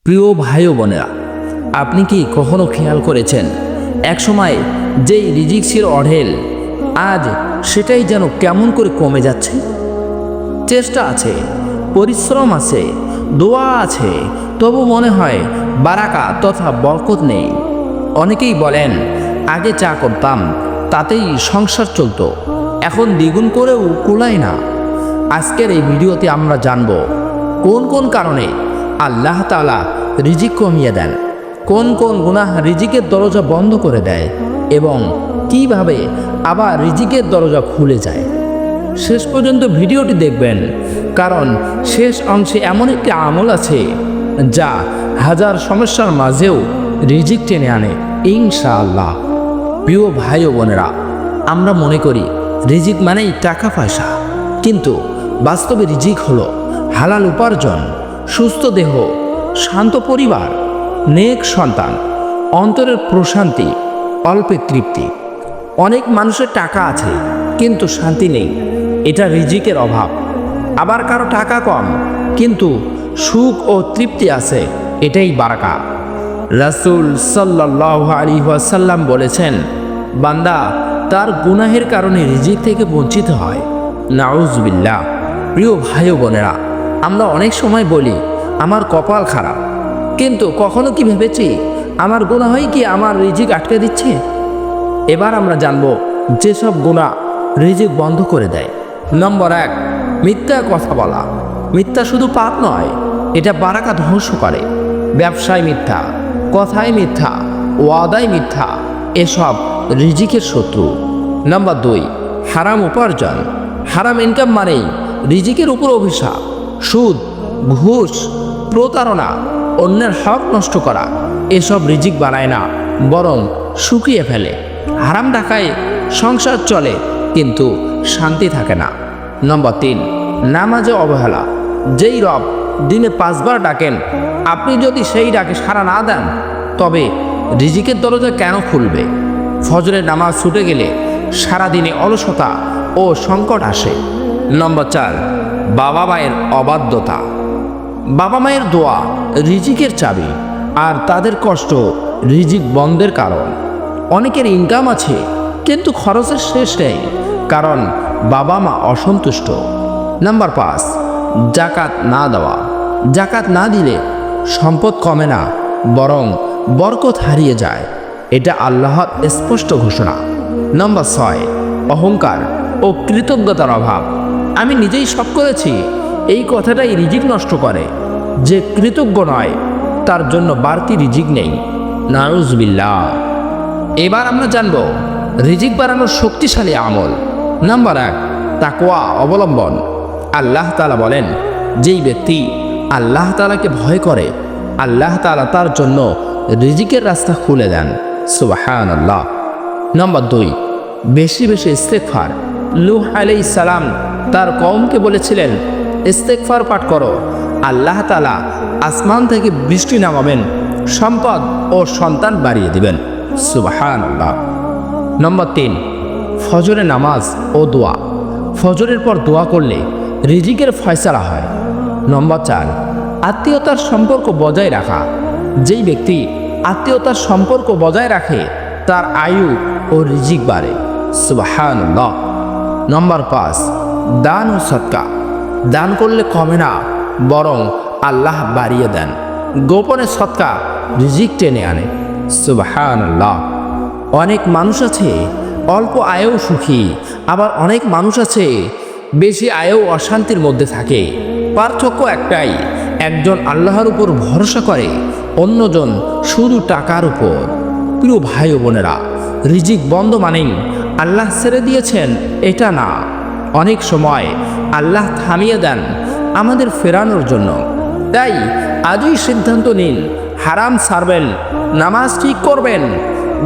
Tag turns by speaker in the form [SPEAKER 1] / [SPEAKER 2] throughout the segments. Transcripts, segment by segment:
[SPEAKER 1] প্রিয় ভাই ও বোনেরা, আপনি কি কখনো খেয়াল করেছেন একসময় যেই রিজিক ছিল অঢেল, আজ সেটাই যেন কেমন করে কমে যাচ্ছে? চেষ্টা আছে, পরিশ্রম আছে, দোয়া আছে, তবু মনে হয় বারাকা তথা বরকত নেই। অনেকেই বলেন, আগে যা করতাম তাতেই সংসার চলতো, এখন দ্বিগুণ করেও কুলায় না। আজকের এই ভিডিওতে আমরা জানব কোন কোন কারণে আল্লাহ তাআলা রিজিক কমিয়ে দেন, কোন কোন গুনাহ রিজিকের দরজা বন্ধ করে দেয় এবং কিভাবে আবার রিজিকের দরজা খুলে যায়। শেষ পর্যন্ত ভিডিওটি দেখবেন, কারণ শেষ অংশে এমন একটি আমল আছে যা হাজার সমস্যার মাঝেও রিজিক টেনে আনে ইনশাআল্লাহ। প্রিয় ভাই ও বোনেরা, আমরা মনে করি রিজিক মানেই টাকা পয়সা, কিন্তু বাস্তবে রিজিক হলো হালাল উপার্জন, সুস্থ দেহ, শান্ত পরিবার, নেক সন্তান, অন্তরের প্রশান্তি, অল্পে তৃপ্তি। অনেক মানুষের টাকা আছে কিন্তু শান্তি নেই, এটা রিজিকের অভাব। আবার কারো টাকা কম কিন্তু সুখ ও তৃপ্তি আছে, এটাই বারাকা। রাসূল সাল্লাল্লাহু আলাইহি ওয়াসাল্লাম বলেছেন, বান্দা তার গুনাহের কারণে রিজিক থেকে বঞ্চিত হয়। নাউজুবিল্লাহ। প্রিয় ভাই ও বোনেরা, আমরা অনেক সময় বলি আমার কপাল খারাপ, কিন্তু কখনো কি ভেবেছি আমার গুনাহই কি আমার রিজিক আটকে দিচ্ছে? এবার আমরা জানব যেসব গুনাহ রিজিক বন্ধ করে দেয়। নম্বর 1, মিথ্যা কথা বলা। মিথ্যা শুধু পাপ নয়, এটা বারাকা ধ্বংস করে। ব্যবসায় মিথ্যা, কথায় মিথ্যা, ওয়াদায় মিথ্যা, এসব রিজিকের শত্রু। নম্বর 2, হারাম উপার্জন। হারাম ইনকাম মানেই রিজিকের উপর অভিশাপ। সুদ, ঘুষ, প্রতারণা, অন্যের হক নষ্ট করা, এসব রিজিক বানায় না, বরং শুকিয়ে ফেলে। হারাম টাকায় সংসার চলে কিন্তু শান্তি থাকে না। নম্বর 3, নামাজে অবহেলা। যেই রব দিনে 5 বার ডাকেন, আপনি যদি সেই ডাকে সাড়া না দেন, তবে রিজিকের দরজা কেন খুলবে? ফজরের নামাজ ছুটে গেলে সারাদিনে অলসতা ও সংকট আসে। নম্বর 4, বাবা মায়ের অবাধ্যতা। বাবা মায়ের দোয়া রিজিকের চাবি, আর তাদের কষ্ট রিজিক বন্ধের কারণ। অনেকের ইনকাম আছে কিন্তু খরচের শেষ নেই, কারণ বাবা মা অসন্তুষ্ট। নাম্বার 5, জাকাত না দেওয়া। জাকাত না দিলে সম্পদ কমে না, বরং বরকত হারিয়ে যায়, এটা আল্লাহর স্পষ্ট ঘোষণা। নাম্বার 6, অহংকার ও কৃতজ্ঞতার অভাব। আমি নিজেই সব করেছি, এই কথাটাই রিজিক নষ্ট করে। যে কৃতজ্ঞ নয় তার জন্য বাড়তি রিজিক নেই। নাউজুবিল্লাহ। এবার আমরা জানব রিজিক বাড়ানোর শক্তিশালী আমল। নাম্বার 1, তাকওয়া অবলম্বন। আল্লাহ তাআলা বলেন, যেই ব্যক্তি আল্লাহ তাআলাকে ভয় করে, আল্লাহ তাআলা তার জন্য রিজিকের রাস্তা খুলে দেন। সুবহানাল্লাহ। নাম্বার 2, বেশি বেশি ইস্তেগফার। নূহ আলাইহিস সালাম তার কওমকে বলেছিলেন, ইস্তেগফার পাঠ করো, আল্লাহ তাআলা আসমান থেকে বৃষ্টি নামাবেন, সম্পদ ও সন্তান বাড়িয়ে দিবেন। সুবহানাল্লাহ। নম্বর 3, ফজরের নামাজ ও দোয়া। ফজরের পর দোয়া করলে রিজিকের ফয়সালা হয়। নম্বর 4, আত্মীয়তার সম্পর্ক বজায় রাখা। যেই ব্যক্তি আত্মীয়তার সম্পর্ক বজায় রাখে, তার আয়ু ও রিজিক বাড়ে। সুবহানাল্লাহ। নম্বর 5, দান ও সদকা। দান করলে কমে না, বরং আল্লাহ বাড়িয়ে দেন। গোপনে সদকা রিজিক টেনে আনে। সুবহানাল্লাহ। অনেক মানুষ আছে অল্প আয়েও সুখী, আবার অনেক মানুষ আছে বেশি আয়েও অশান্তির মধ্যে থাকে। পার্থক্য একটাই, একজন আল্লাহর উপর ভরসা করে, অন্যজন শুধু টাকার উপর। প্রিয় ভাই ও বোনেরা, রিজিক বন্ধ মানেই আল্লাহ ছেড়ে দিয়েছেন এটা না। অনেক সময় আল্লাহ থামিয়ে দেন আমাদের ফেরানোর জন্য। তাই আজই সিদ্ধান্ত নিন, হারাম ছাড়বেন, নামাজ ঠিক করবেন,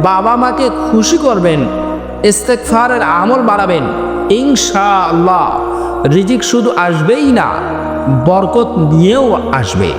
[SPEAKER 1] বাবা মাকে খুশি করবেন, ইস্তেগফারের আমল বাড়াবেন। ইনশাআল্লাহ রিজিক শুধু আসবেই না, বরকত নিয়েও আসবে।